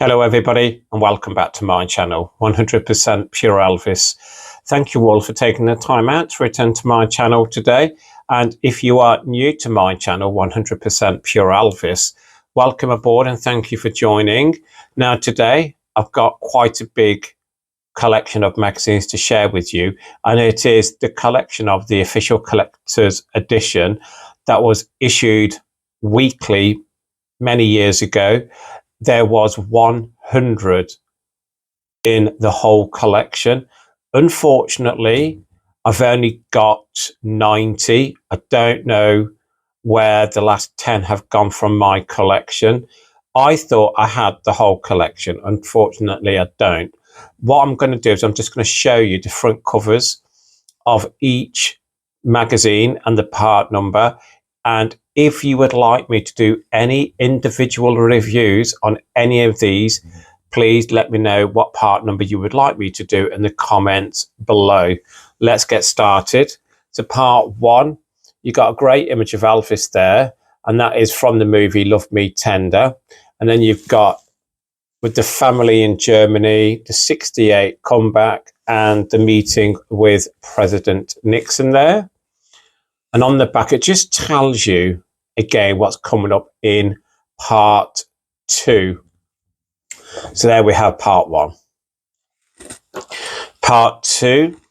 Hello everybody and welcome back to my channel, 100% Pure Elvis. Thank you all for taking the time out to return to my channel today. And if you are new to my channel, 100% Pure Elvis, welcome aboard and thank you for joining. Now today I've got quite a big collection of magazines to share with you, and it is the collection of the official collector's edition that was issued weekly many years ago. There was 100 in the whole collection. Unfortunately, I've only got 90. I don't know where the last 10 have gone from my collection. I thought I had the whole collection. Unfortunately, I don't. What I'm going to do is I'm just going to show you the front covers of each magazine and the part number. And if you would like me to do any individual reviews on any of these, please let me know what part number you would like me to do in the comments below. Let's get started. So part one, you got a great image of Elvis there, and that is from the movie Love Me Tender. And then you've got with the family in Germany, the 68 comeback, and the meeting with President Nixon there. And on the back, it just tells you, again, what's coming up in part two. So there we have part one. Part two.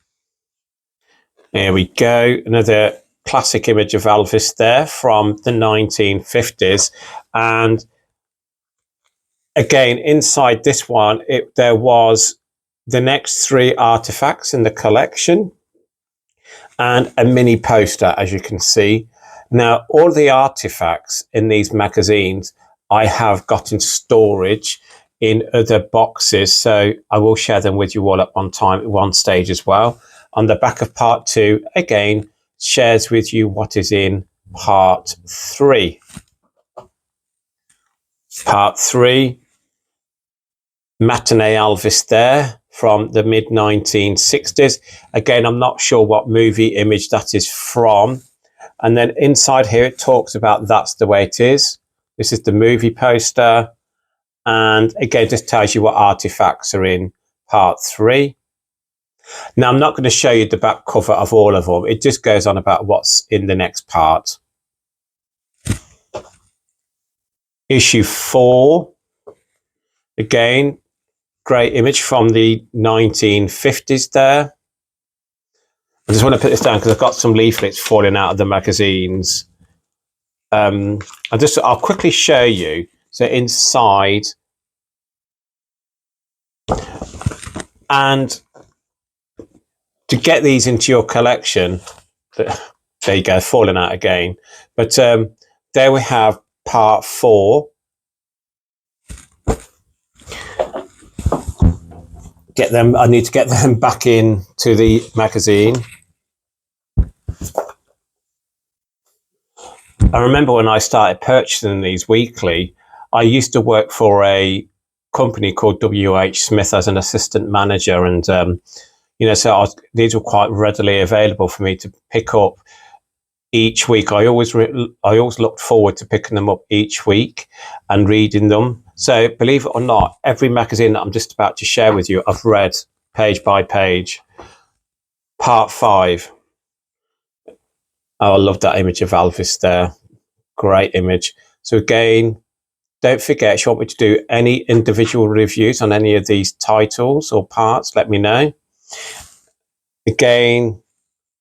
Here we go. Another classic image of Elvis there from the 1950s. And again, inside this one, there was the next three artifacts in the collection and a mini poster, as you can see. Now, all the artifacts in these magazines, I have got in storage in other boxes, so I will share them with you all at one stage as well. On the back of part two, again, shares with you what is in part three. Part three, matinee Elvis there from the mid 1960s. Again, I'm not sure what movie image that is from. And then inside here, it talks about That's the Way It Is. This is the movie poster. And again, just tells you what artifacts are in part three. Now, I'm not going to show you the back cover of all of them. It just goes on about what's in the next part. Issue 4. Again, great image from the 1950s there. I just want to put this down because I've got some leaflets falling out of the magazines. I'll quickly show you. So inside, and to get these into your collection, there you go, falling out again. But there we have part 4. I need to get them back into the magazine. I remember when I started purchasing these weekly, I used to work for a company called WH Smith as an assistant manager. And, so these were quite readily available for me to pick up each week. I always looked forward to picking them up each week and reading them. So believe it or not, every magazine that I'm just about to share with you, I've read page by page. Part 5. Oh, I love that image of Elvis there. Great image. So again, don't forget, if you want me to do any individual reviews on any of these titles or parts, let me know. Again,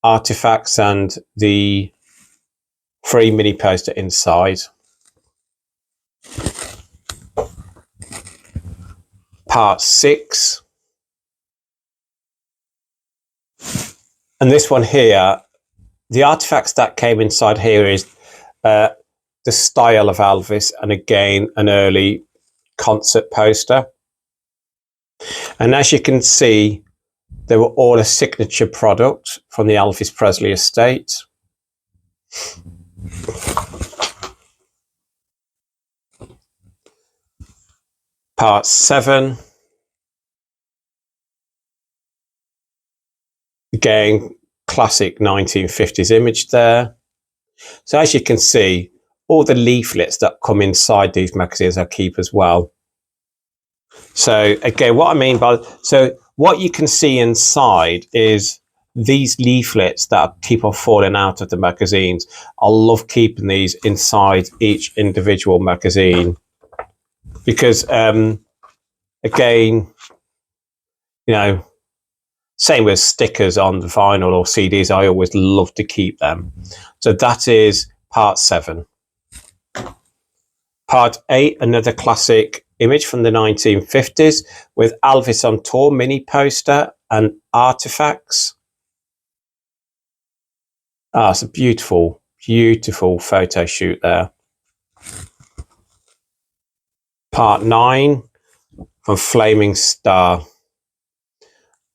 artifacts and the free mini poster inside. Part 6. And this one here, the artifacts that came inside here is the style of Elvis, and again, an early concert poster. And as you can see, they were all a signature product from the Elvis Presley estate. Part 7. Again, classic 1950s image there. So as you can see, all the leaflets that come inside these magazines I keep as well. So again, what I mean by, so what you can see inside is these leaflets that keep on falling out of the magazines. I love keeping these inside each individual magazine because, again, you know, same with stickers on the vinyl or CDs, I always love to keep them. So that is part 7. Part 8, another classic image from the 1950s with Elvis on tour mini poster and artifacts. Ah, it's a beautiful, beautiful photo shoot there. Part 9 from Flaming Star.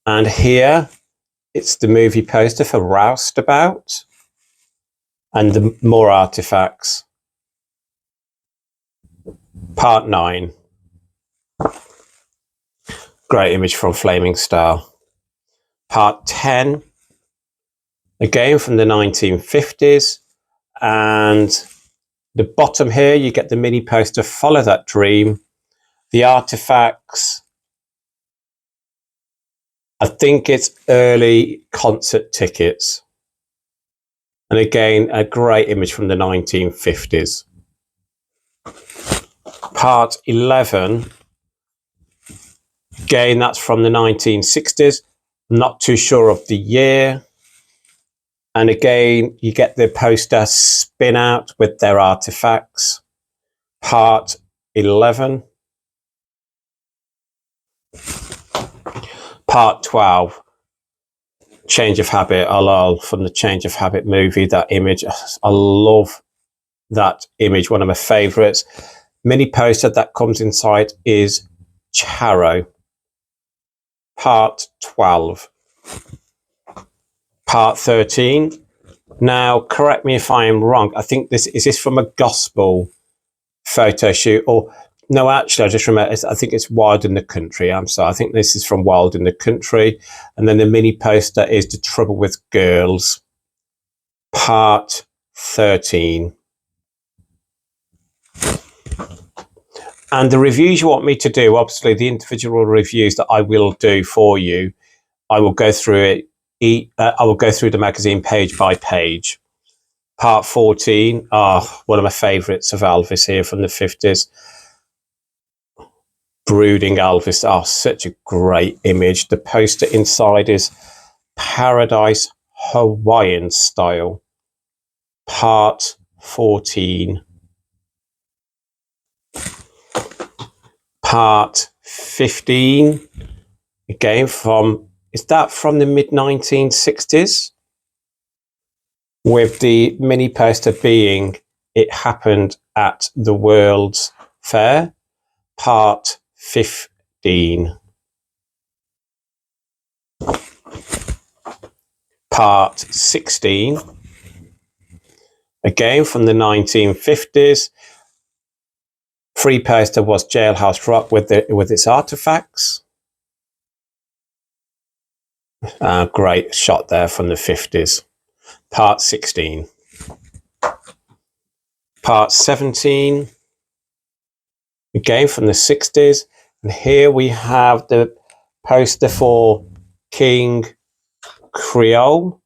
And here it's the movie poster for Roustabout and the more artifacts. Part 9. Great image from Flaming Star. Part 10, again from the 1950s. And the bottom here, you get the mini poster, Follow That Dream. The artifacts, I think it's early concert tickets. And again, a great image from the 1950s. Part 11, again, that's from the 1960s. Not too sure of the year. And again, you get the poster spin out with their artifacts. Part 11. Part 12. Change of Habit. I love from the Change of Habit movie, that image. I love that image. One of my favorites. Mini poster that comes inside is Charo. Part 12. Part 13. Now, correct me if I am wrong. I think this is from a gospel photo shoot, or no, actually, I just remember. I think it's Wild in the Country. I'm sorry. I think this is from Wild in the Country, and then the mini poster is The Trouble with Girls. Part 13. And the reviews you want me to do, obviously, the individual reviews that I will do for you, I will go through it. I will go through the magazine page by page. Part 14, one of my favourites of Elvis here from the 50s. Brooding Elvis. Such a great image. The poster inside is Paradise Hawaiian style. Part 14. Part 15. Again is that from the mid-1960s? With the mini poster being It Happened at the World's Fair. Part 15. Part 16. Again from the 1950s. Free poster was Jailhouse Rock with its artifacts. Great shot there from the 50s. Part 16. Part 17. Again from the 60s. And here we have the poster for King Creole.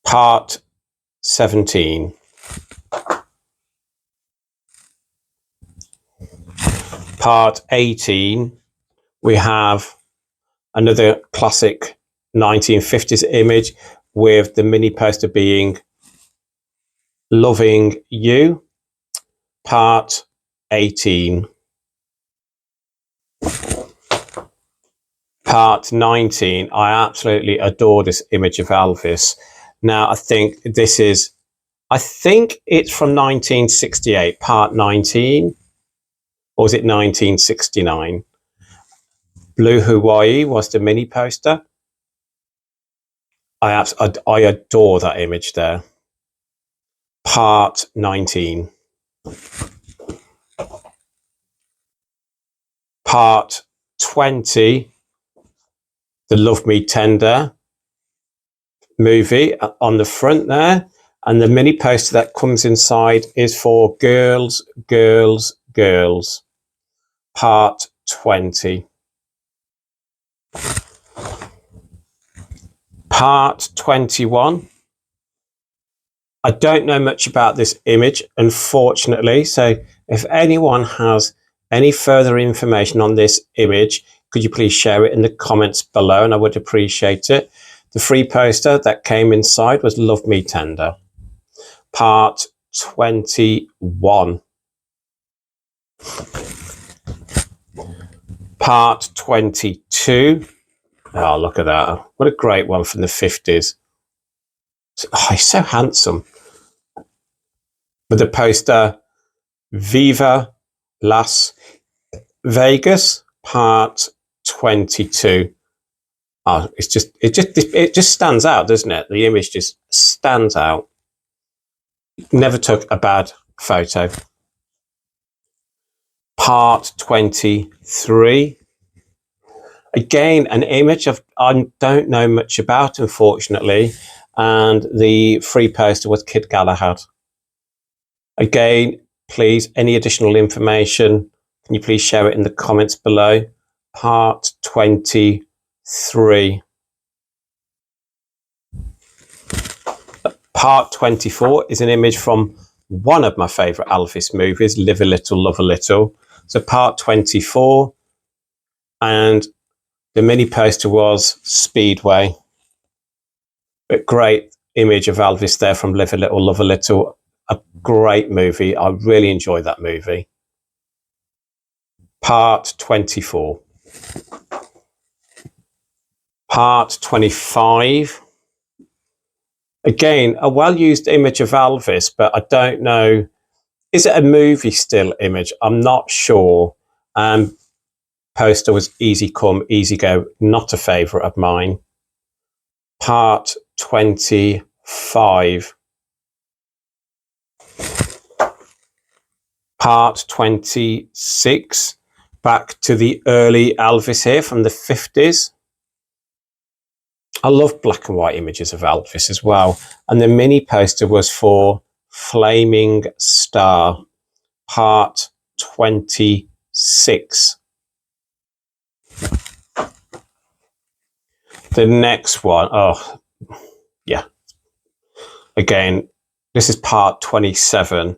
Part 17. Part 18. We have another classic 1950s image with the mini poster being Loving You. Part 18. Part 19. I absolutely adore this image of Elvis. Now, I think it's from 1968, part 19. Or was it 1969? Blue Hawaii was the mini poster. I adore that image there. Part 19. Part 20. The Love Me Tender movie on the front there. And the mini poster that comes inside is for Girls, Girls, Girls. Part 20. Part 21. I don't know much about this image, unfortunately, so if anyone has any further information on this image, could you please share it in the comments below, and I would appreciate it. The free poster that came inside was Love Me Tender. Part 21. Part 22. Oh, look at that. What a great one from the 50s. Oh, he's so handsome. With the poster Viva Las Vegas, Part 22. Oh, it just stands out, doesn't it? The image just stands out. Never took a bad photo. Part 23. Again, an image I don't know much about, unfortunately, and the free poster was Kid Galahad. Again, please, any additional information, can you please share it in the comments below? Part 23. Part 24 is an image from one of my favourite Elvis movies, Live a Little, Love a Little. So part 24, and the mini poster was Speedway. A great image of Elvis there from Live a Little, Love a Little. A great movie. I really enjoyed that movie. Part 24. Part 25. Again, a well-used image of Elvis, but I don't know. Is it a movie still image? I'm not sure. Poster was Easy Come, Easy Go. Not a favourite of mine. Part 25. Part 26. Back to the early Elvis here from the 50s. I love black and white images of Elvis as well. And the mini poster was for Flaming Star, Part 26. The next one, oh, yeah. Again, this is Part 27.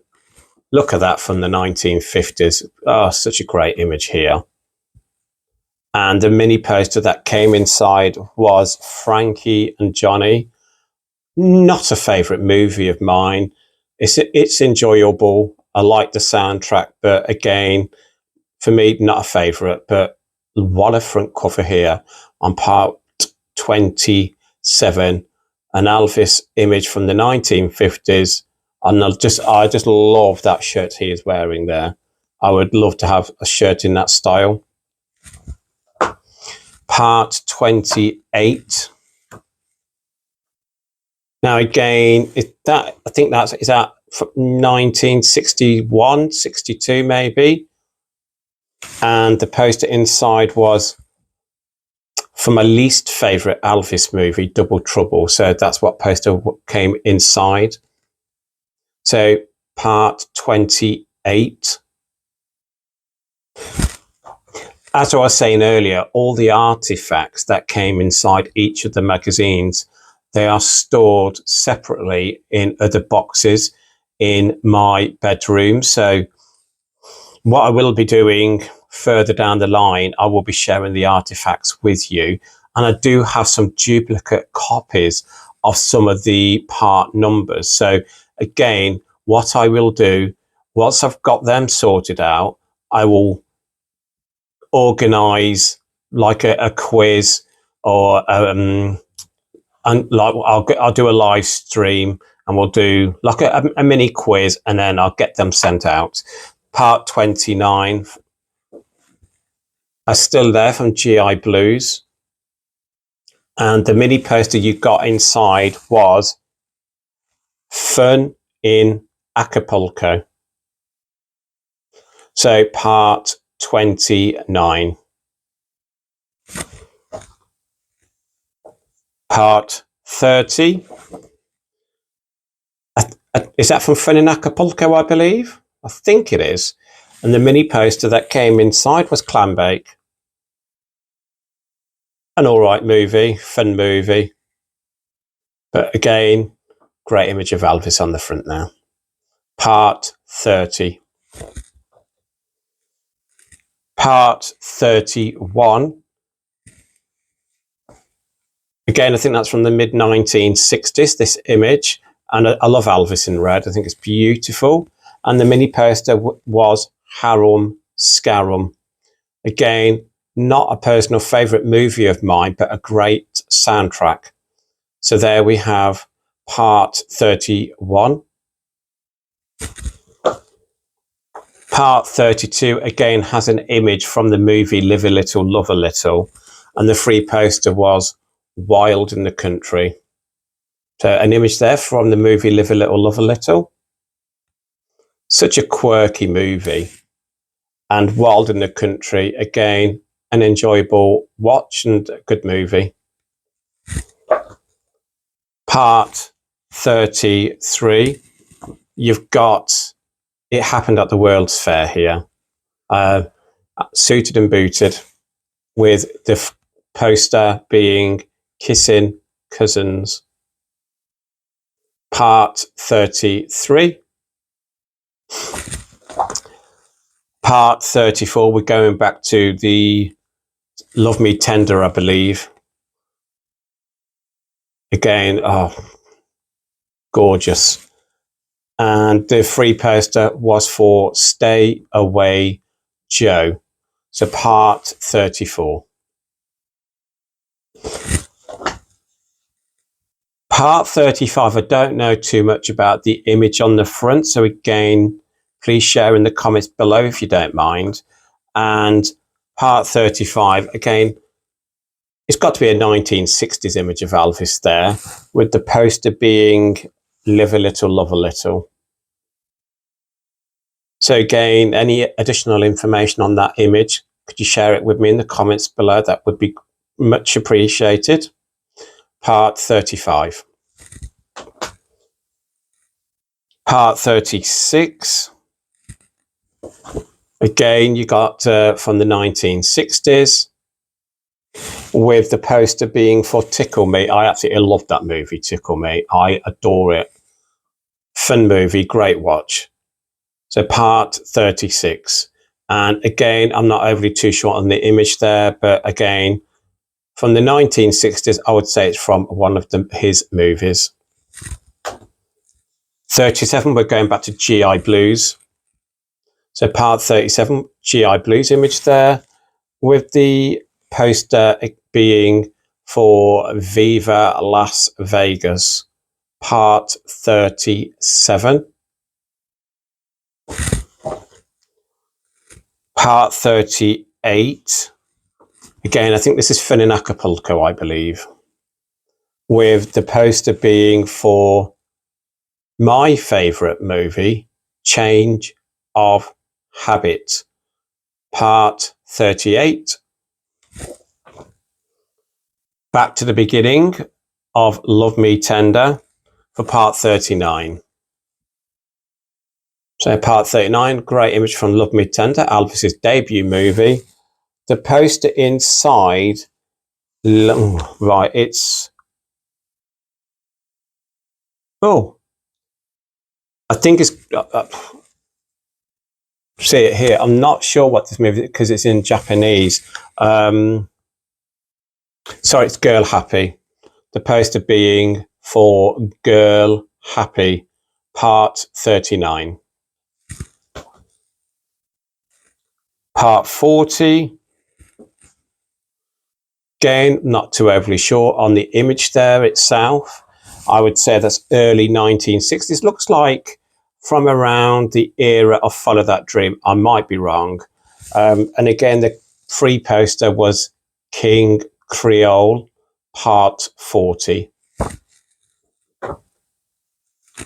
Look at that from the 1950s. Oh, such a great image here. And the mini poster that came inside was Frankie and Johnny. Not a favourite movie of mine. It's enjoyable. I like the soundtrack, but again, for me, not a favourite. But what a front cover here on Part 27. An Elvis image from the 1950s. And I just love that shirt he is wearing there. I would love to have a shirt in that style. Part 28. Now again, is that 1961, 62 maybe? And the poster inside was from my least favourite Elvis movie, Double Trouble. So that's what poster came inside. So Part 28. As I was saying earlier, all the artifacts that came inside each of the magazines, they are stored separately in other boxes in my bedroom. So what I will be doing further down the line, I will be sharing the artifacts with you. And I do have some duplicate copies of some of the part numbers. So again, what I will do, once I've got them sorted out, I will organize like a quiz, or and like I'll do a live stream, and we'll do like a mini quiz, and then I'll get them sent out. Part 29 are still there from GI Blues, and the mini poster you got inside was Fun in Acapulco. So Part 29. Part 30. Is that from Fun in Acapulco, I believe? I think it is. And the mini poster that came inside was Clambake. An alright movie, fun movie. But again, great image of Elvis on the front now. Part 30. Part 31. Again, I think that's from the mid-1960s, this image. And I love Elvis in red. I think it's beautiful. And the mini poster was Harum Scarum. Again, not a personal favourite movie of mine, but a great soundtrack. So there we have part 31. Part 32, again, has an image from the movie Live a Little, Love a Little. And the free poster was Wild in the Country. So an image there from the movie Live a Little, Love a Little. Such a quirky movie. And Wild in the Country, again, an enjoyable watch and a good movie. Part 33, you've got It Happened at the World's Fair here. Suited and booted, with the poster being Kissing Cousins. Part 33. Part 34, we're going back to the Love Me Tender, I believe. Again, oh, gorgeous. And the free poster was for Stay Away Joe. So part 34. Part 35, I don't know too much about the image on the front. So again, please share in the comments below if you don't mind. And part 35, again, it's got to be a 1960s image of Elvis there, with the poster being Live a Little, Love a Little. So again, any additional information on that image, could you share it with me in the comments below? That would be much appreciated. Part 35. Part 36. Again, you got from the 1960s, with the poster being for Tickle Me. I absolutely love that movie, Tickle Me. I adore it. Fun movie, great watch. So part 36. And again, I'm not overly too sure on the image there, but again, from the 1960s, I would say it's from one of his movies. 37, we're going back to GI Blues. So part 37, GI Blues image there, with the poster being for Viva Las Vegas, part 37. Part 38. Again, I think this is Fun in Acapulco, I believe, with the poster being for my favourite movie, Change of Habit, part 38. Back to the beginning of Love Me Tender for part 39. So part 39, great image from Love Me Tender, Elvis's debut movie. The poster inside, right, it's, oh, I think it's, see it here. I'm not sure what this movie is because it's in Japanese. Sorry, it's Girl Happy. The poster being for Girl Happy, part 39. Part 40. Again, not too overly sure on the image there itself. I would say that's early 1960s. Looks like from around the era of Follow That Dream. I might be wrong. And again, the free poster was King Creole, part 40.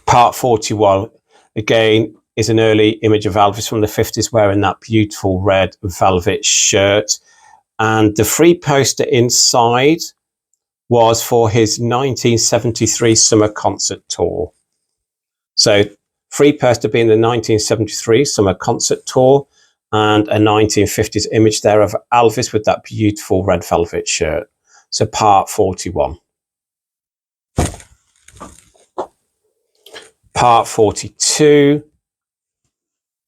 Part 41, again, is an early image of Elvis from the 50s wearing that beautiful red velvet shirt. And the free poster inside was for his 1973 summer concert tour. So free poster being the 1973 summer concert tour, and a 1950s image there of Elvis with that beautiful red velvet shirt. So part 41. Part 42,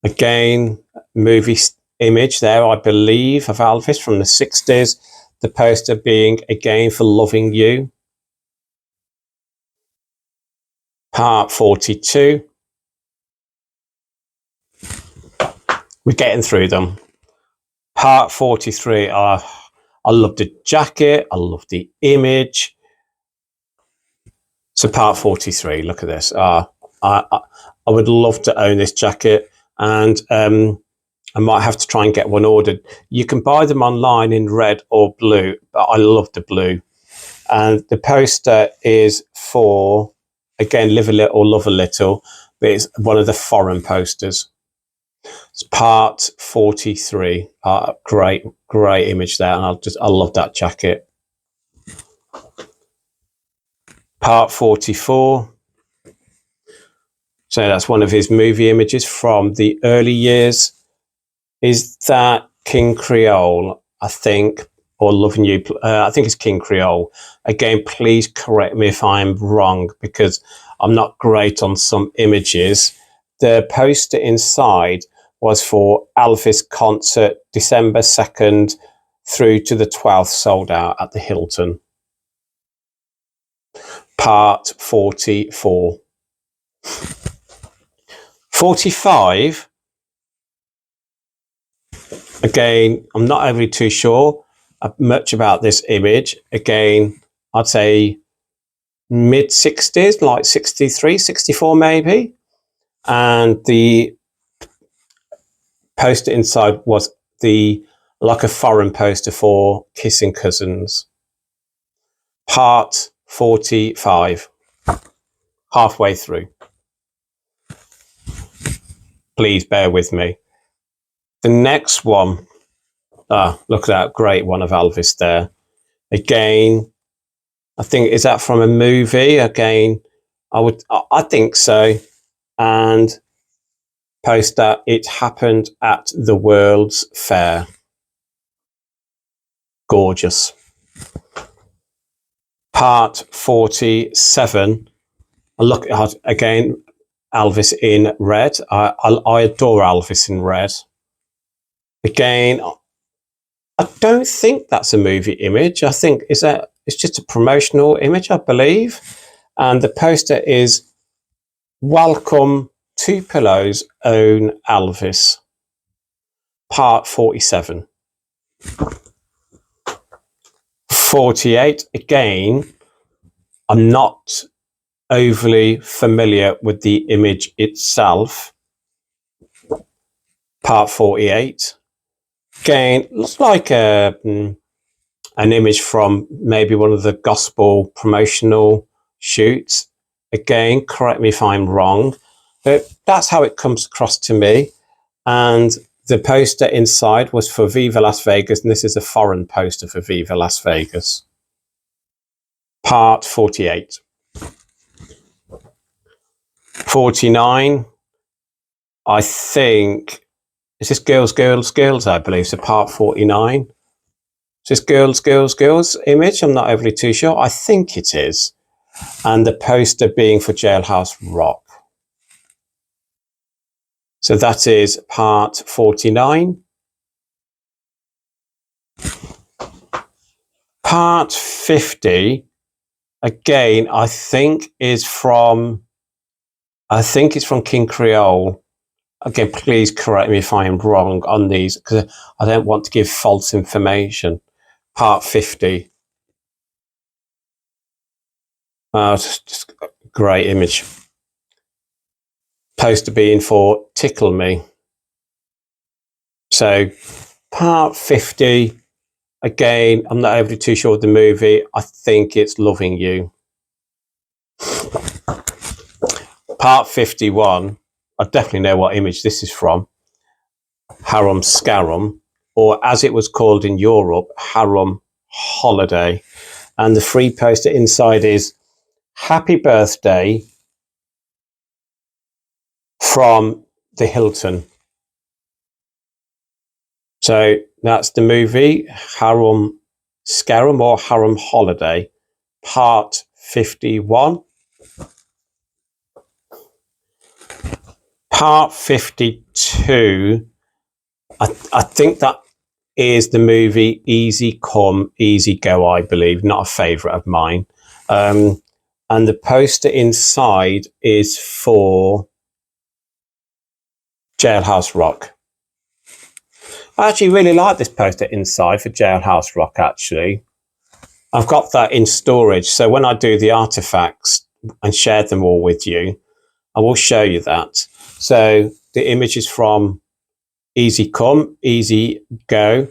again, movie image there, I believe, of Elvis from the 60s. The poster being Again for Loving You. Part 42. We're getting through them. Part 43. I love the jacket. I love the image. So part 43. Look at this. I would love to own this jacket, and I might have to try and get one ordered. You can buy them online in red or blue, but I love the blue. And the poster is for, again, Live a Little, Love a Little, but it's one of the foreign posters. It's part 43. Great image there, and I love that jacket. Part 44. So that's one of his movie images from the early years. Is that King Creole, I think, or Loving You? I think it's King Creole. Again, please correct me if I'm wrong, because I'm not great on some images. The poster inside was for Elvis concert, December 2nd through to the 12th, sold out at the Hilton. Part 44. 45. Again, I'm not overly too sure much about this image. Again, I'd say mid 60s, like 63, 64 maybe. And the poster inside was like a foreign poster for Kissing Cousins. Part 45. Halfway through. Please bear with me. The next one, look at that great one of Elvis there. Again, I think, is that from a movie? Again, I think so. And poster, it happened at the World's Fair. Gorgeous. Part 47. I look at, again, Elvis in red. I adore Elvis in red. Again, I don't think that's a movie image. I think it's just a promotional image, I believe. And the poster is Welcome to Pillows, Own Elvis. Part 47. 48. Again, I'm not overly familiar with the image itself. Part 48. Again, looks like an image from maybe one of the gospel promotional shoots. Again, correct me if I'm wrong, but that's how it comes across to me. And the poster inside was for Viva Las Vegas, and this is a foreign poster for Viva Las Vegas. Part 48. 49. I think, is this Girls, I believe, so part 49. Is this Girls image? I'm not overly too sure. I think it is. And the poster being for Jailhouse Rock. So that is part 49. Part 50, again, I think it's from King Creole. Again, please correct me if I am wrong on these, because I don't want to give false information. Part 50. Just a great image. Poster being for Tickle Me. So part 50, again, I'm not overly too sure of the movie. I think it's Loving You. Part 51, I definitely know what image this is from. Harum Scarum, or as it was called in Europe, Harum Holiday. And the free poster inside is Happy Birthday from the Hilton. So that's the movie Harum Scarum or Harum Holiday, part 51. Part 52, I think that is the movie Easy Come, Easy Go, I believe, not a favourite of mine. And the poster inside is for Jailhouse Rock. I actually really like this poster inside for Jailhouse Rock, actually. I've got that in storage, so when I do the artifacts and share them all with you, I will show you that. So the image is from Easy Come, Easy Go.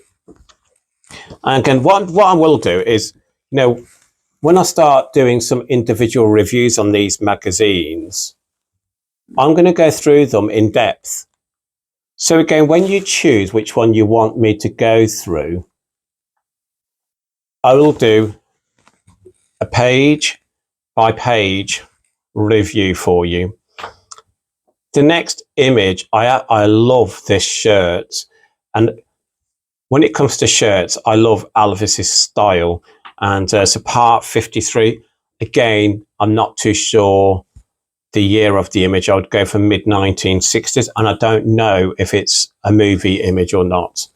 And again, what I will do is, when I start doing some individual reviews on these magazines, I'm going to go through them in depth. So again, when you choose which one you want me to go through, I will do a page by page review for you. The next image, I love this shirt. And when it comes to shirts, I love Elvis's style. And so part 53, again, I'm not too sure the year of the image. I would go for mid-1960s, and I don't know if it's a movie image or not.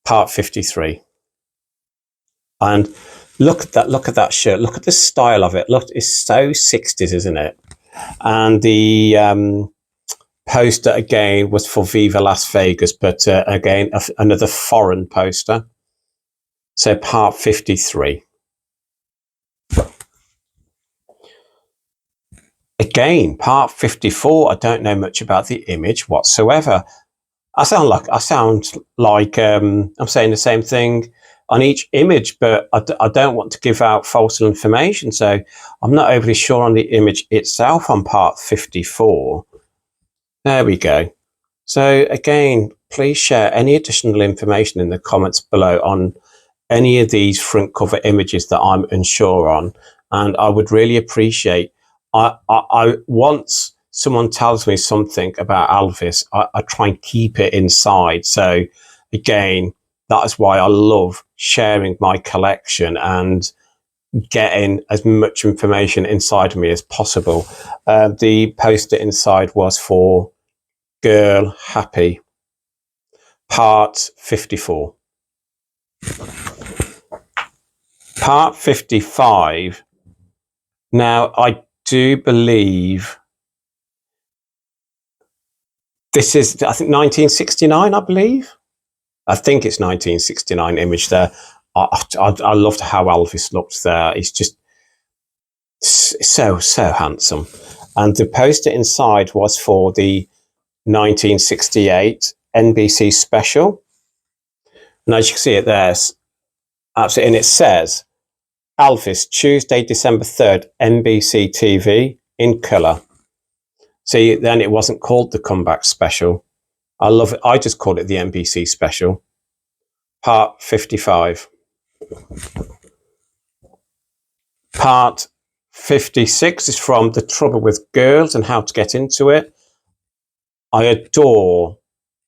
Part 53. And look at that shirt. Look at the style of it. Look, it's so 60s, isn't it? And the poster again was for Viva Las Vegas, but again, another foreign poster. So part 53. Again, part 54, I don't know much about the image whatsoever. I sound like I'm saying the same thing on each image, but I don't want to give out false information. So I'm not overly sure on the image itself on part 54. There we go. So again, please share any additional information in the comments below on any of these front cover images that I'm unsure on. And I would really appreciate, I once someone tells me something about Elvis, I try and keep it inside. So again, that is why I love sharing my collection and getting as much information inside of me as possible. The poster inside was for Girl Happy, part 54. Part 55. Now, I do believe this is, I think, 1969, I believe. I think it's 1969 image there. I loved how Elvis looked there. He's just so handsome. And the poster inside was for the 1968 NBC special. And as you can see it there, absolutely, and it says, Elvis, Tuesday, December 3rd, NBC TV in colour. See, then it wasn't called the comeback special. I love it. I just called it the NBC special. Part 55. Part 56 is from The Trouble with Girls and How to Get Into It. I adore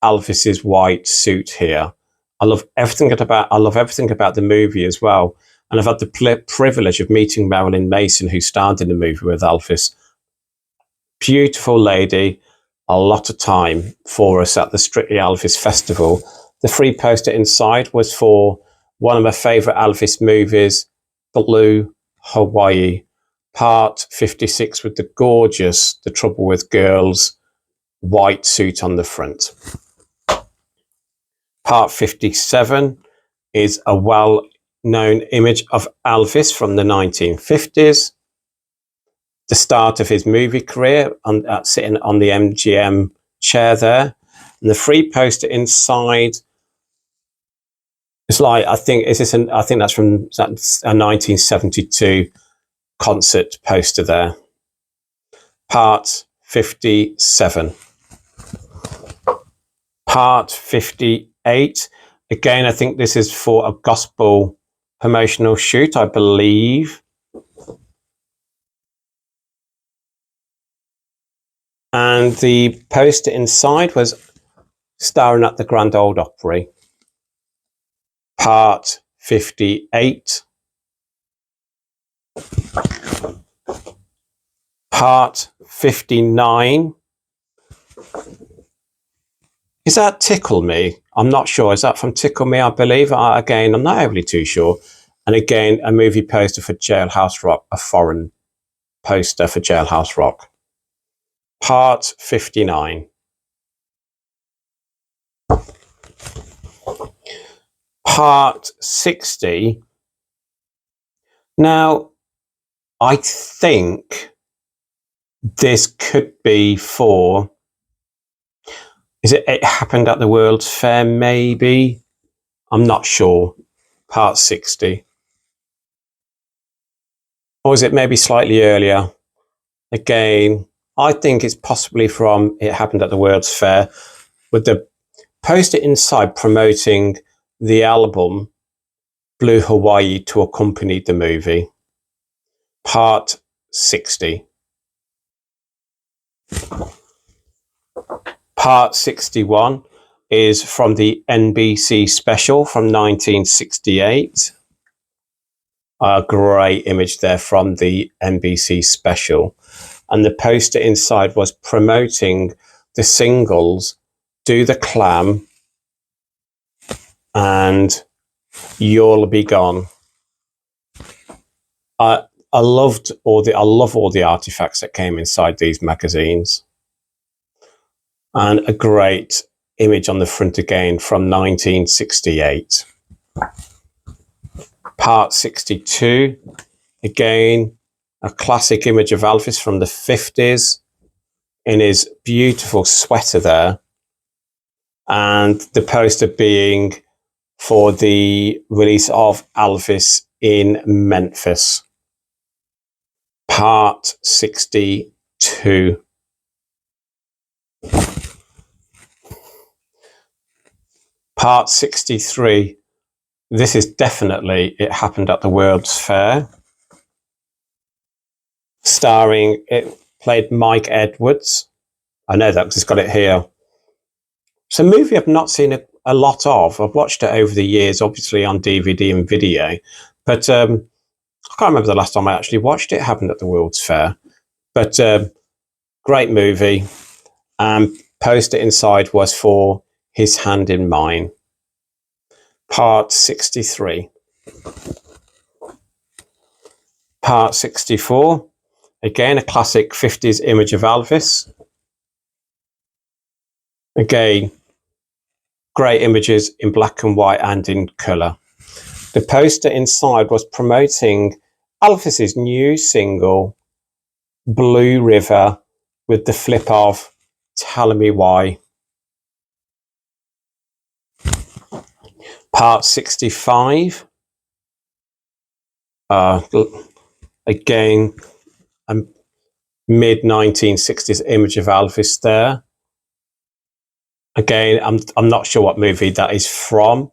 Elvis's white suit here. I love everything about the movie as well. And I've had the privilege of meeting Marilyn Mason, who starred in the movie with Elvis. Beautiful lady, a lot of time for us at the Strictly Elvis Festival. The free poster inside was for one of my favourite Elvis movies, Blue Hawaii, part 56, with the gorgeous The Trouble with Girls white suit on the front. Part 57 is a well-known image of Elvis from the 1950s. The start of his movie career, sitting on the MGM chair there. And the free poster inside is like, I think that's from a 1972 concert poster there. Part 57. Part 58. Again, I think this is for a gospel promotional shoot, I believe. And the poster inside was starring at the Grand Ole Opry. Part 58. Part 59. Is that Tickle Me? I'm not sure. Is that from Tickle Me, I believe? Again, I'm not overly too sure. And again, a movie poster for Jailhouse Rock, a foreign poster for Jailhouse Rock. Part 59. Part 60. Now, I think this could be for, is it happened at the World's Fair, maybe? I'm not sure. Part 60. Or is it maybe slightly earlier? Again, I think it's possibly from It Happened at the World's Fair, with the poster inside promoting the album Blue Hawaii to accompany the movie. Part 60. Part 61 is from the NBC special from 1968. A great image there from the NBC special. And the poster inside was promoting the singles Do the Clam and You'll Be Gone. I love all the artifacts that came inside these magazines. And a great image on the front again from 1968. Part 62, again, a classic image of Elvis from the 50s in his beautiful sweater there. And the poster being for the release of Elvis in Memphis. Part 62. Part 63. This is definitely It Happened at the World's Fair. Starring, it played Mike Edwards. I know that because it's got it here. It's a movie I've not seen a lot of. I've watched it over the years, obviously on DVD and video. But I can't remember the last time I actually watched it. It Happened at the World's Fair. But great movie. Poster inside was for His Hand in Mine. Part 63. Part 64. Again, a classic 50s image of Elvis. Again, great images in black and white and in colour. The poster inside was promoting Elvis's new single, Blue River, with the flip of Tell Me Why. Part 65. Again, a mid-1960s image of Elvis there. Again, I'm not sure what movie that is from.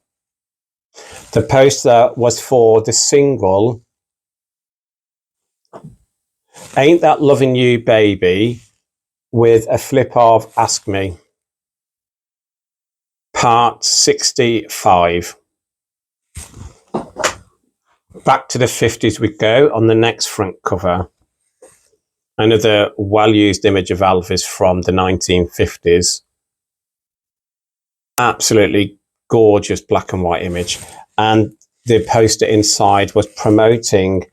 The poster was for the single Ain't That Loving You Baby, with a flip of Ask Me. Part 65. Back to the 50s we go on the next front cover. Another well-used image of Elvis from the 1950s. Absolutely gorgeous black and white image. And the poster inside was promoting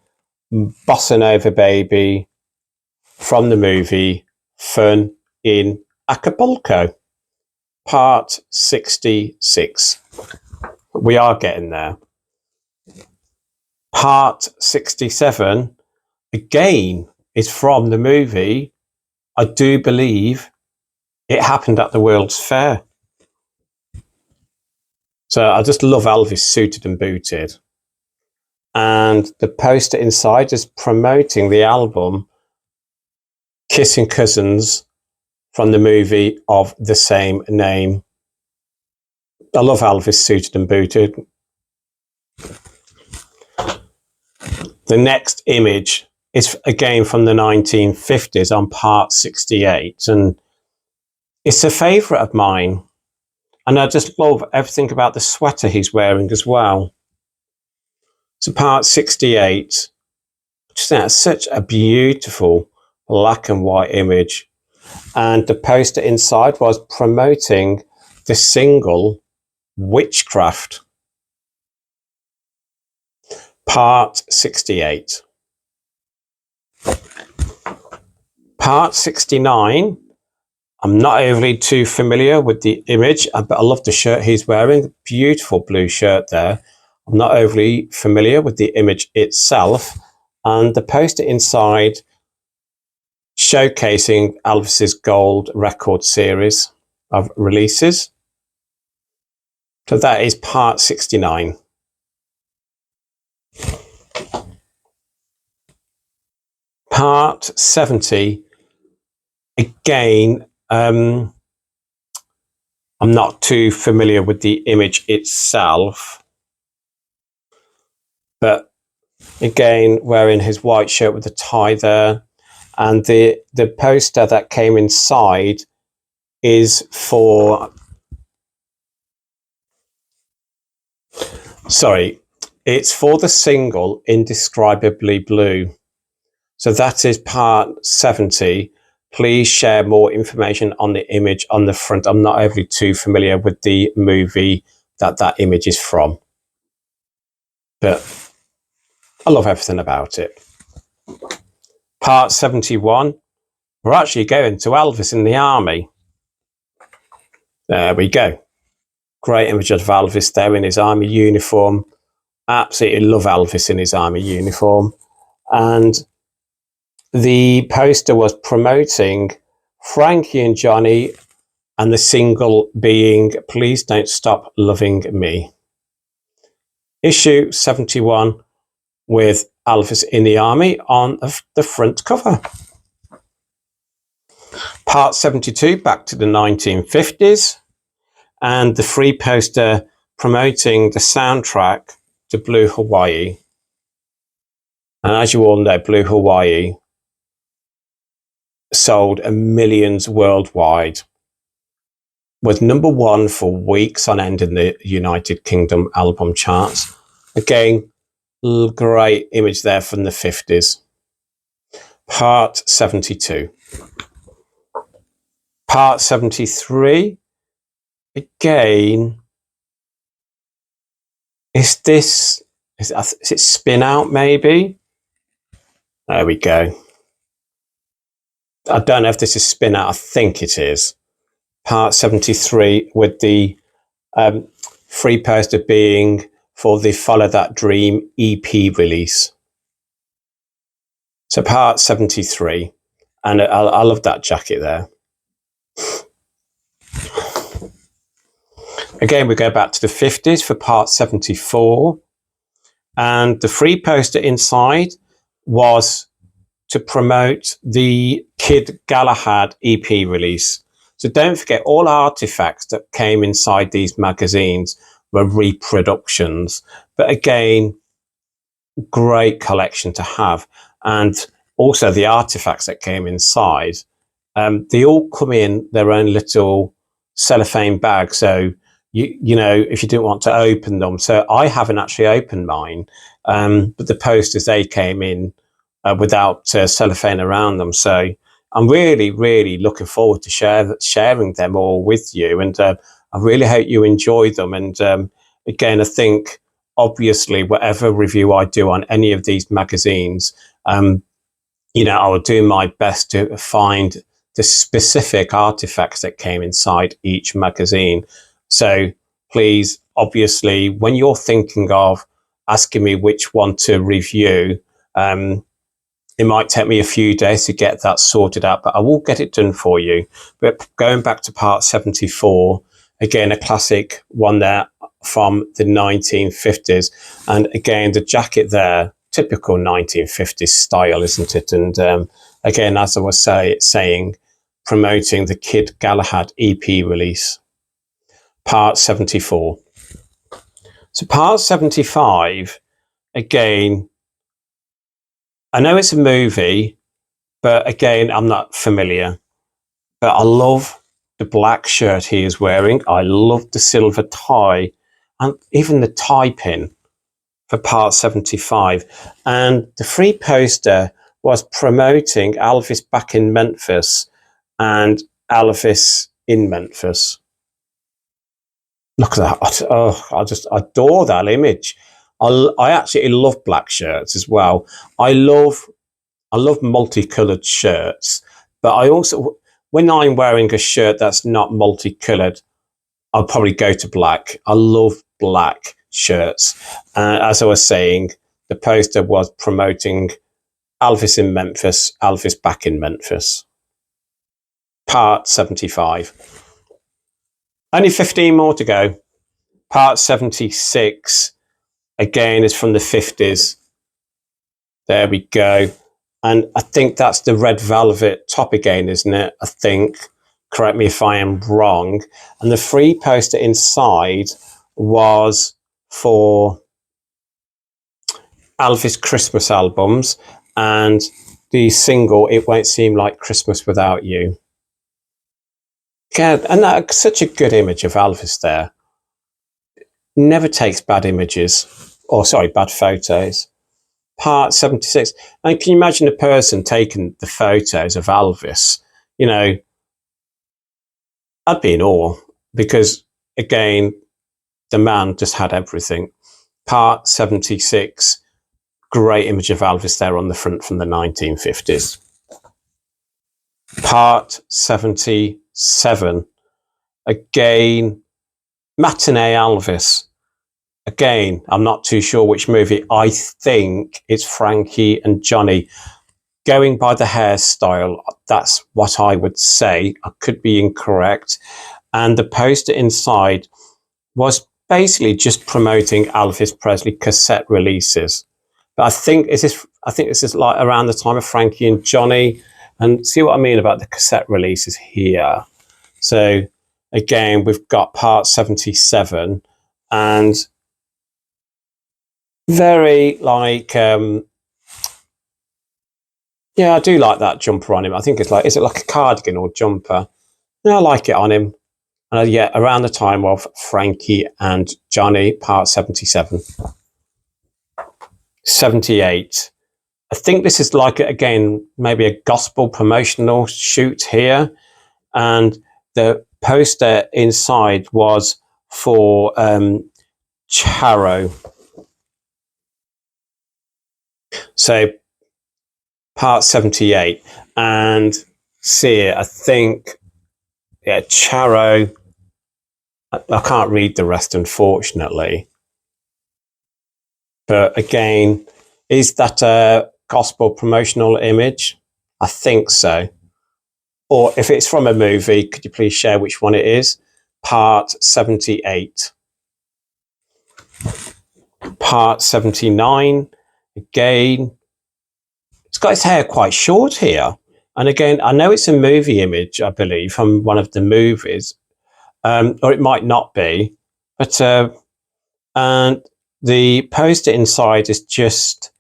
Bossa Nova Baby from the movie Fun in Acapulco. Part 66. We are getting there. Part 67, again, is from the movie, I do believe, It Happened at the World's Fair. So I just love Elvis suited and booted. And the poster inside is promoting the album Kissing Cousins from the movie of the same name. I love Elvis suited and booted. The next image is again from the 1950s on part 68. And it's a favourite of mine. And I just love everything about the sweater he's wearing as well. So part 68, just that's such a beautiful black and white image. And the poster inside was promoting the single Witchcraft. Part 68. Part 69. I'm not overly too familiar with the image, but I love the shirt he's wearing. Beautiful blue shirt there. I'm not overly familiar with the image itself. And the poster inside showcasing Elvis's gold record series of releases. So that is part 69. Part 70. Again, I'm not too familiar with the image itself, but again, wearing his white shirt with a tie there. And the poster that came inside is for, it's for the single Indescribably Blue. So that is part 70. Please share more information on the image on the front. I'm not overly too familiar with the movie that image is from, but I love everything about it. Part 71. We're actually going to Elvis in the army. There we go. Great image of Elvis there in his army uniform. Absolutely love Elvis in his army uniform. And the poster was promoting Frankie and Johnny, and the single being Please Don't Stop Loving Me. Issue 71 with Elvis in the army on the front cover. Part 72, back to the 1950s, and the free poster promoting the soundtrack to Blue Hawaii. And as you all know, Blue Hawaii sold millions worldwide, was #1 for weeks on end in the United Kingdom album charts. Again, great image there from the 50s. Part 72. Part 73. Again, is it Spin Out maybe? There we go. I don't know if this is Spin Out. I think it is. Part 73 with the free poster being for the Follow That Dream EP release. So part 73. And I love that jacket there. Again, we go back to the 50s for part 74. And the free poster inside was to promote the Kid Galahad EP release. So don't forget, all artifacts that came inside these magazines were reproductions. But again, great collection to have. And also the artifacts that came inside, they all come in their own little cellophane bag. So, you know, if you didn't want to open them. So I haven't actually opened mine, but the posters, they came in without cellophane around them. So I'm really, really looking forward to sharing them all with you. And I really hope you enjoy them. And again, I think, obviously, whatever review I do on any of these magazines, you know, I will do my best to find the specific artifacts that came inside each magazine. So please, obviously, when you're thinking of asking me which one to review, it might take me a few days to get that sorted out, but I will get it done for you. But going back to part 74, again, a classic one there from the 1950s. And again, the jacket there, typical 1950s style, isn't it? And again, as I was saying, promoting the Kid Galahad EP release. Part 74. So part 75, again, I know it's a movie, but again, I'm not familiar. But I love the black shirt he is wearing. I love the silver tie and even the tie pin for part 75. And the free poster was promoting Elvis back in Memphis and Elvis in Memphis. Look at that. Oh, I just adore that image. I actually love black shirts as well. I love multicolored shirts, but I also, when I'm wearing a shirt that's not multicolored, I'll probably go to black. I love black shirts. As I was saying, the poster was promoting Elvis in Memphis, Elvis back in Memphis. Part 75. Only 15 more to go. Part 76, again, is from the 50s. There we go. And I think that's the red velvet top again, isn't it? I think. Correct me if I am wrong. And the free poster inside was for Elvis Christmas albums and the single It Won't Seem Like Christmas Without You. Yeah, and that's such a good image of Elvis there. Never takes bad images, or sorry, bad photos. Part 76. And can you imagine a person taking the photos of Elvis? You know, I'd be in awe because, again, the man just had everything. Part 76. Great image of Elvis there on the front from the 1950s. Part 77. Again, Matinee Elvis. Again, I'm not too sure which movie. I think it's Frankie and Johnny. Going by the hairstyle, that's what I would say. I could be incorrect. And the poster inside was basically just promoting Elvis Presley cassette releases. But I think this is like around the time of Frankie and Johnny. And see what I mean about the cassette releases here. So again, we've got part 77 and very like, yeah, I do like that jumper on him. I think it's like, is it like a cardigan or jumper? Yeah, I like it on him. Yeah, around the time of Frankie and Johnny, part 77. 78. I think this is like, again, maybe a gospel promotional shoot here. And the poster inside was for Charo. So part 78. And see, I think, yeah, Charo. I can't read the rest, unfortunately. But again, is that a gospel promotional image? I think so. Or if it's from a movie, could you please share which one it is? Part 78. Part 79. Again, it's got his hair quite short here. And again, I know it's a movie image, I believe, from one of the movies. Or it might not be. But and the poster inside is just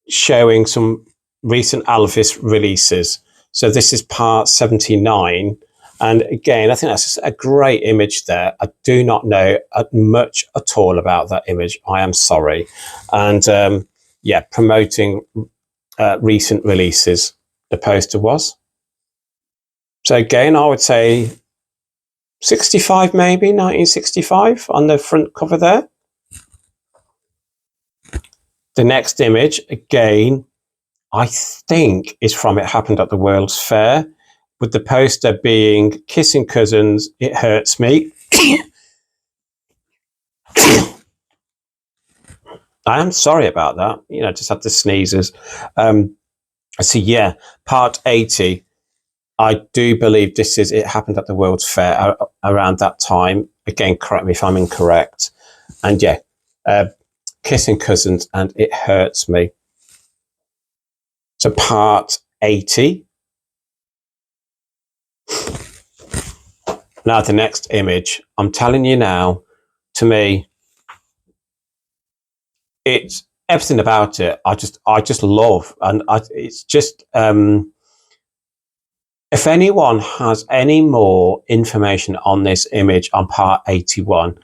showing some recent Elvis releases. So this is part 79. And again, I think that's just a great image there. I do not know much at all about that image. I am sorry. And yeah, promoting recent releases, the poster was. So again, I would say 65, maybe 1965 on the front cover there. The next image, again, I think is from It Happened at the World's Fair, with the poster being Kissing Cousins, It Hurts Me. I am sorry about that. You know, just had the sneezes. So yeah, part 80. I do believe this is It Happened at the World's Fair around that time. Again, correct me if I'm incorrect. And yeah, Kissing Cousins and It Hurts Me. So part 80. Now the next image. I'm telling you now, to me, it's everything about it. I just love, and it's just If anyone has any more information on this image on part 81,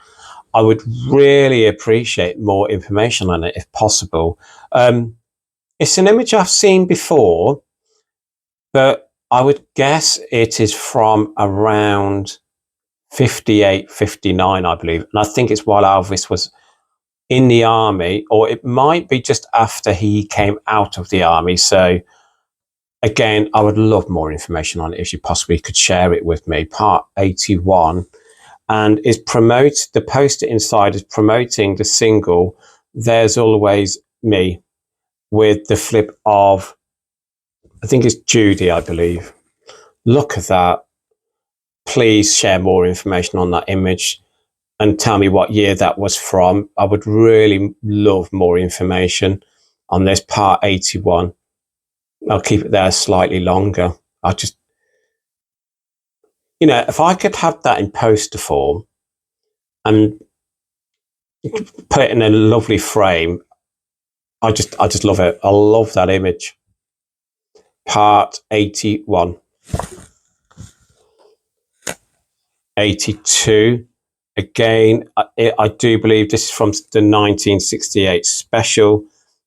I would really appreciate more information on it if possible. It's an image I've seen before, but I would guess it is from around 58, 59, I believe. And I think it's while Elvis was in the army, or it might be just after he came out of the army. So again, I would love more information on it if you possibly could share it with me. Part 81, and the poster inside is promoting the single There's Always Me, with the flip of, I think it's Judy, I believe. Look at that. Please share more information on that image and tell me what year that was from. I would really love more information on this part 81. I'll keep it there slightly longer. I just, if I could have that in poster form and put it in a lovely frame, I just love it. I love that image. Part 81. 82. Again, I do believe this is from the 1968 special.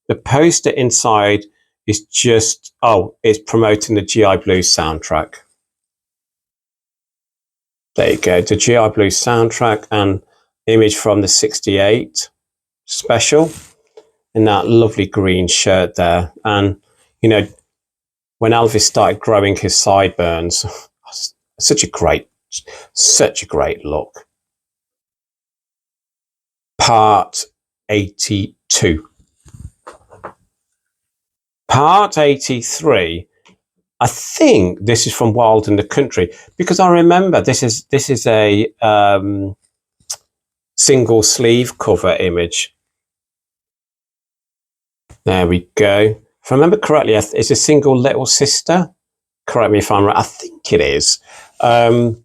The poster inside is just, it's promoting the GI Blues soundtrack. There you go, the GI Blues soundtrack, and image from the 68 special in that lovely green shirt there. And, when Elvis started growing his sideburns, such a great look. Part 82. Part 83, I think this is from Wild in the Country, because I remember this is a single sleeve cover image. There we go. If I remember correctly, it's a single Little Sister. Correct me if I'm right. I think it is. And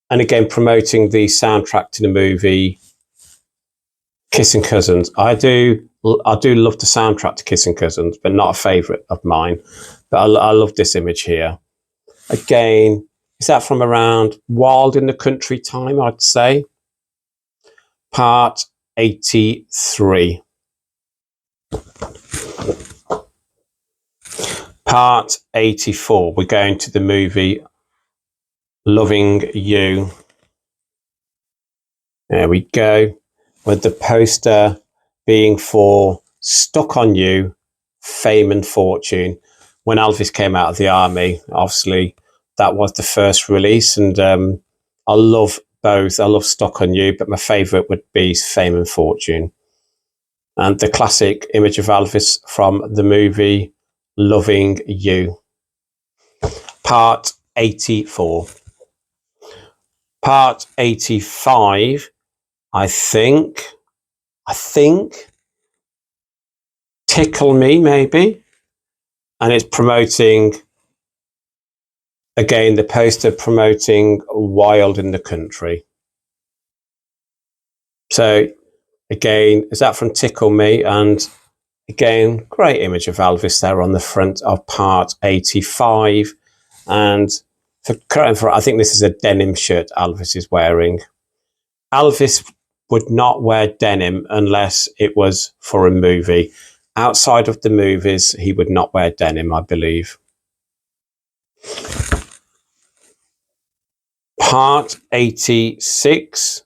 again, promoting the soundtrack to the movie Kissing Cousins. I do love the soundtrack to Kissing Cousins, but not a favourite of mine. But I love this image here. Again, is that from around Wild in the Country time, I'd say? Part 83. Part 84. We're going to the movie Loving You. There we go. With the poster being for Stuck on You, Fame and Fortune. When Elvis came out of the army, obviously that was the first release, and I love both. I love Stuck on You, but my favourite would be Fame and Fortune. And the classic image of Elvis from the movie Loving You. Part 84. Part 85, I think Tickle Me, maybe. And it's promoting, again, the poster promoting Wild in the Country. So, again, is that from Tickle Me? And again, great image of Elvis there on the front of part 85. And I think this is a denim shirt Elvis is wearing. Elvis would not wear denim unless it was for a movie. Outside of the movies, he would not wear denim, I believe. Part 86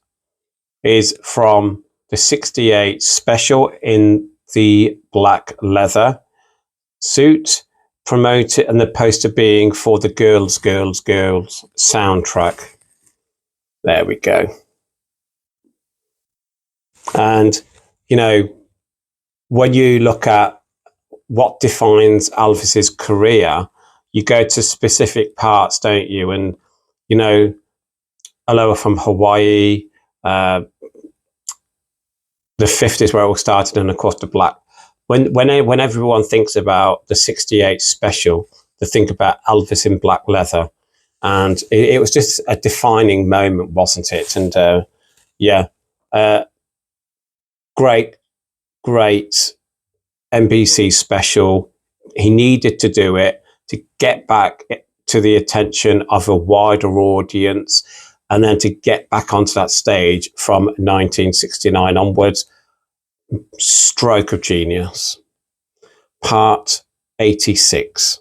is from the 68 special in the black leather suit, promoted, and the poster being for the Girls, Girls, Girls soundtrack. There we go. And, when you look at what defines Elvis's career, you go to specific parts, don't you? And, Aloha from Hawaii, the 50s where it all started, and of course the black. When everyone thinks about the 68 special, they think about Elvis in black leather. And it was just a defining moment, wasn't it? And great NBC special. He needed to do it to get back to the attention of a wider audience, and then to get back onto that stage from 1969 onwards. Stroke of genius. Part 86.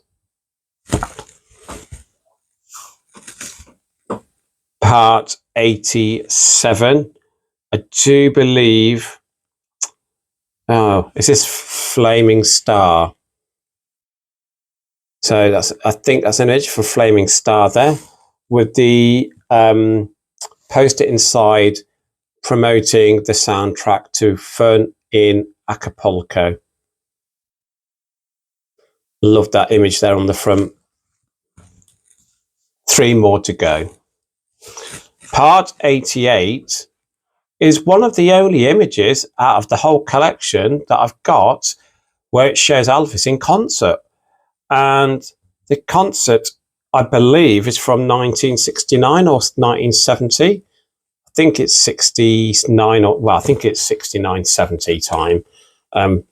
Part 87. I do believe, oh, is this Flaming Star? So I think that's an image for Flaming Star there, with the poster inside promoting the soundtrack to Fun in Acapulco. Love that image there on the front. 3 more to go. Part 88 is one of the only images out of the whole collection that I've got where it shows Elvis in concert. And the concert, I believe, is from 1969 or 1970. I think it's 69, or well, I think it's 69, 70 time. And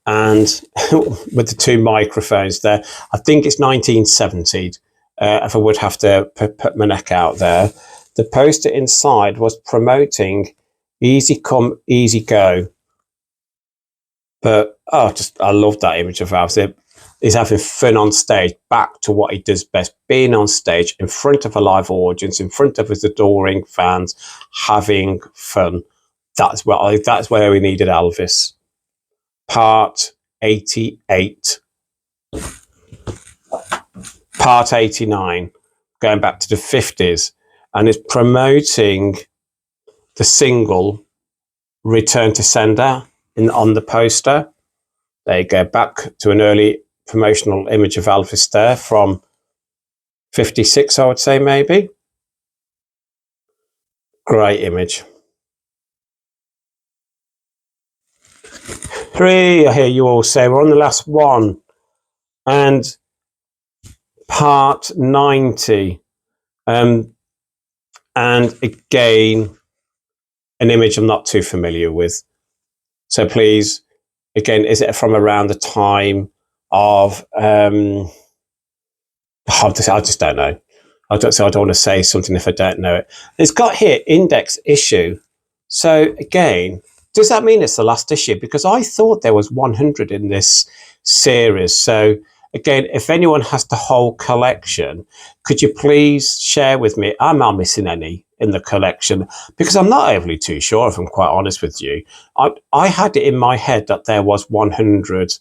with the 2 microphones there, I think it's 1970. If I would have to put my neck out there. The poster inside was promoting Easy Come, Easy Go. But, I love that image of Elvis. He's having fun on stage, back to what he does best, being on stage in front of a live audience, in front of his adoring fans, having fun. That's where we needed Elvis. Part 88. Part 89, going back to the 50s, and it's promoting the single Return to Sender on the poster. There you go, back to an early promotional image of Elvis there from 56, I would say, maybe. Great image. 3, I hear you all say. We're on the last one. And part 90. And again, an image I'm not too familiar with. So please, again, is it from around the time of, I just don't know. I don't want to say something if I don't know it. It's got here, index issue. So again, does that mean it's the last issue? Because I thought there was 100 in this series. So again, if anyone has the whole collection, could you please share with me, am I missing any in the collection? Because I'm not overly too sure, if I'm quite honest with you. I had it in my head that there was 100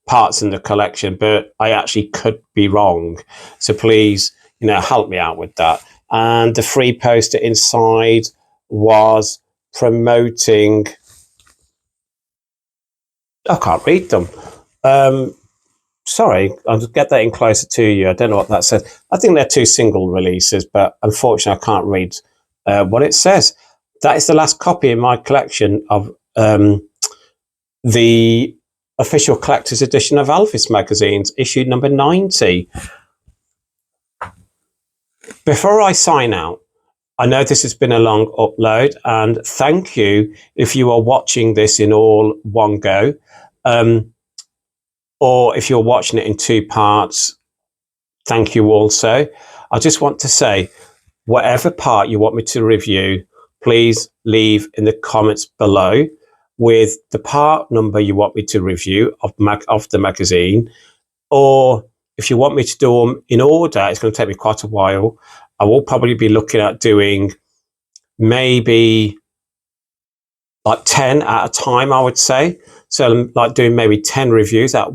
parts in the collection, but I actually could be wrong. So please, help me out with that. And the free poster inside was promoting, I can't read them. Sorry, I'll get that in closer to you. I don't know what that says. I think they're 2 single releases, but unfortunately I can't read what it says. That is the last copy in my collection of the official collector's edition of Elvis magazines, issue number 90. Before I sign out, I know this has been a long upload, and thank you if you are watching this in all one go. Or if you're watching it in 2 parts, thank you also. I just want to say, whatever part you want me to review, please leave in the comments below with the part number you want me to review of the magazine. Or if you want me to do them in order, it's going to take me quite a while. I will probably be looking at doing maybe like 10 at a time, I would say. So like doing maybe 10 reviews at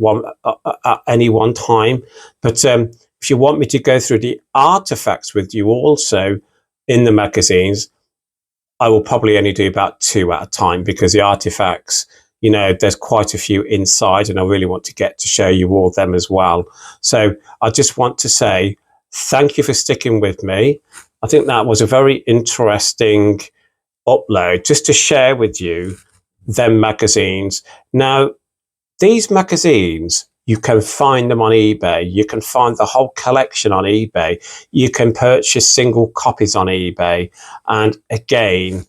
any one time. But if you want me to go through the artifacts with you also in the magazines, I will probably only do about 2 at a time, because the artifacts, there's quite a few inside, and I really want to get to show you all of them as well. So I just want to say thank you for sticking with me. I think that was a very interesting upload just to share with you them magazines. Now, these magazines, you can find them on eBay. You can find the whole collection on eBay. You can purchase single copies on eBay. And again,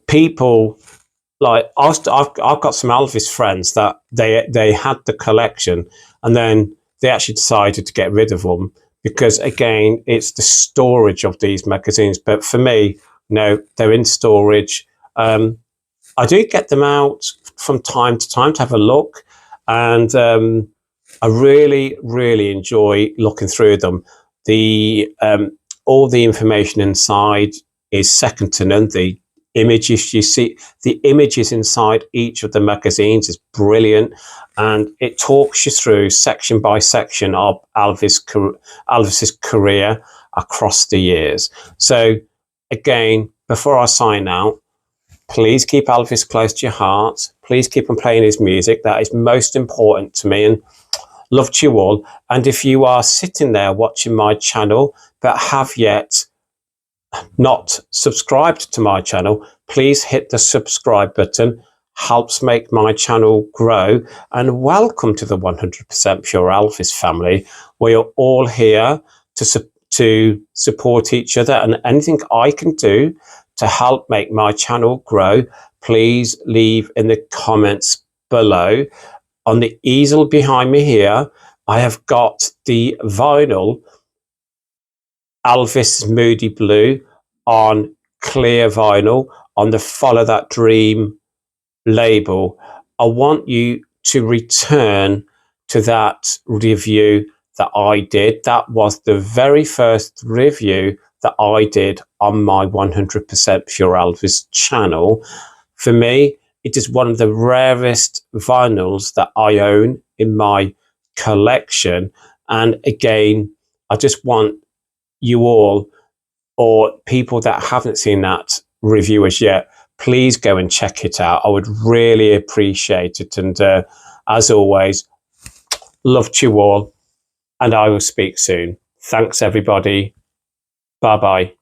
people like I've got some Elvis friends that they had the collection, and then they actually decided to get rid of them because again it's the storage of these magazines. But for me, no, they're in storage. I do get them out from time to time to have a look, and I really enjoy looking through them. The all the information inside is second to none. The images you see, the images inside each of the magazines is brilliant, and it talks you through section by section of Elvis's career across the years. So again, before I sign out, please keep Elvis close to your heart. Please keep on playing his music. That is most important to me. And love to you all. And if you are sitting there watching my channel but have yet not subscribed to my channel, please hit the subscribe button. Helps make my channel grow. And welcome to the 100% Pure Elvis family. We are all here to support each other, and anything I can do to help make my channel grow, please leave in the comments below. On the easel behind me here, I have got the vinyl Elvis Moody Blue on clear vinyl on the Follow That Dream label. I want you to return to that review that I did. That was the very first review that I did on my 100% Pure Elvis channel. For me, it is one of the rarest vinyls that I own in my collection. And again, I just want you all, or people that haven't seen that review as yet, please go and check it out. I would really appreciate it. And as always, love to you all, and I will speak soon. Thanks, everybody. Bye bye.